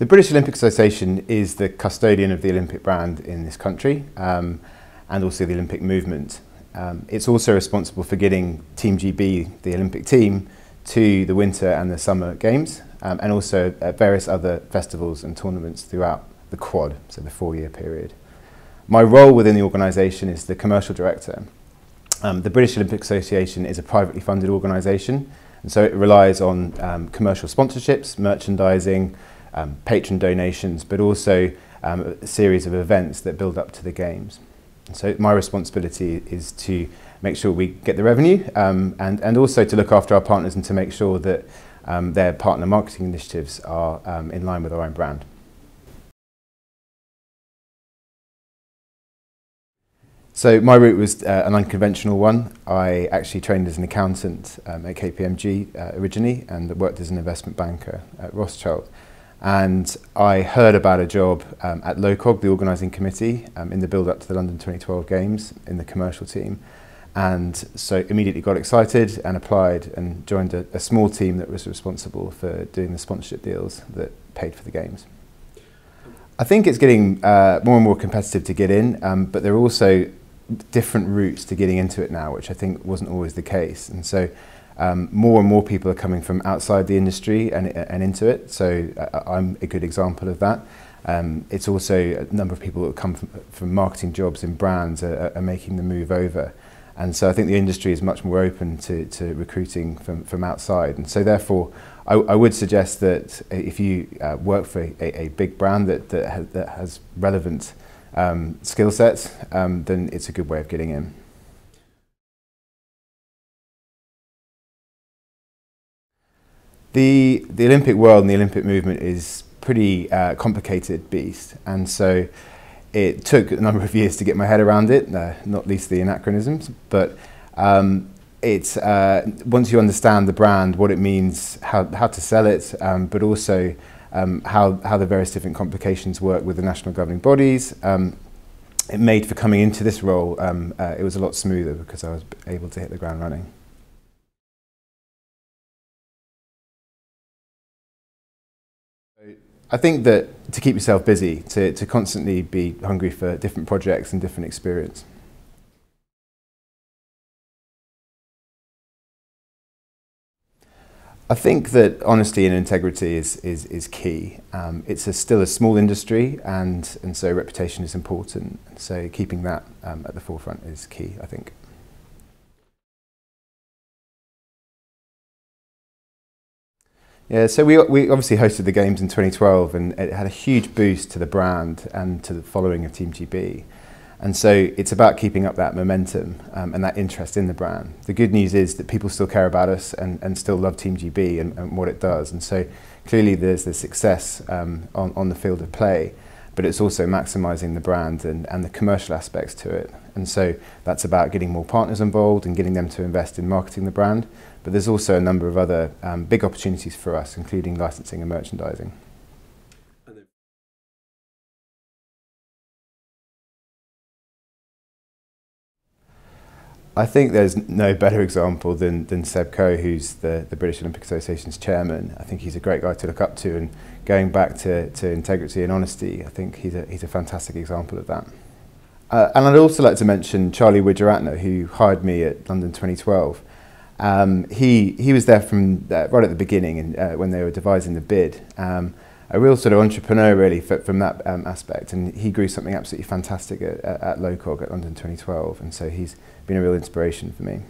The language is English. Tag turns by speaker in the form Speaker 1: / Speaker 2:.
Speaker 1: The British Olympic Association is the custodian of the Olympic brand in this country and also the Olympic movement. It's also responsible for getting Team GB, the Olympic team, to the Winter and the Summer Games and also at various other festivals and tournaments throughout the Quad, so the 4-year period. My role within the organisation is the commercial director. The British Olympic Association is a privately funded organisation, and so it relies on commercial sponsorships, merchandising, patron donations, but also a series of events that build up to the Games. And so my responsibility is to make sure we get the revenue and also to look after our partners and to make sure that their partner marketing initiatives are in line with our own brand. So my route was an unconventional one. I actually trained as an accountant at KPMG originally and worked as an investment banker at Rothschild. And I heard about a job at LOCOG, the organising committee, in the build-up to the London 2012 Games in the commercial team. And so immediately got excited and applied and joined a small team that was responsible for doing the sponsorship deals that paid for the Games. I think it's getting more and more competitive to get in, but there are also different routes to getting into it now, which I think wasn't always the case. And so more and more people are coming from outside the industry and into it, so I'm a good example of that. It's also a number of people that come from marketing jobs in brands are making the move over. And so I think the industry is much more open to recruiting from outside. And so therefore, I would suggest that if you work for a big brand that has relevant skill sets, then it's a good way of getting in. The Olympic world and the Olympic movement is pretty complicated beast, and so it took a number of years to get my head around it, not least the anachronisms, but it's once you understand the brand, what it means, how to sell it, but also how the various different complications work with the national governing bodies, it made for coming into this role, it was a lot smoother because I was able to hit the ground running. I think that to keep yourself busy, to constantly be hungry for different projects and different experience. I think that honesty and integrity is key. It's still a small industry and so reputation is important. So keeping that at the forefront is key, I think. Yeah, so we obviously hosted the Games in 2012 and it had a huge boost to the brand and to the following of Team GB. And so it's about keeping up that momentum and that interest in the brand. The good news is that people still care about us and still love Team GB and what it does. And so clearly there's the success on the field of play, but it's also maximising the brand and the commercial aspects to it. And so that's about getting more partners involved and getting them to invest in marketing the brand. But there's also a number of other big opportunities for us, including licensing and merchandising. I think there's no better example than Seb Coe, who's the British Olympic Association's chairman. I think he's a great guy to look up to, and going back to integrity and honesty, I think he's a fantastic example of that. And I'd also like to mention Charlie Wijeratner, who hired me at London 2012. He was there from right at the beginning and when they were devising the bid. A real sort of entrepreneur really from that aspect, and he grew something absolutely fantastic at LOCOG at London 2012, and so he's been a real inspiration for me.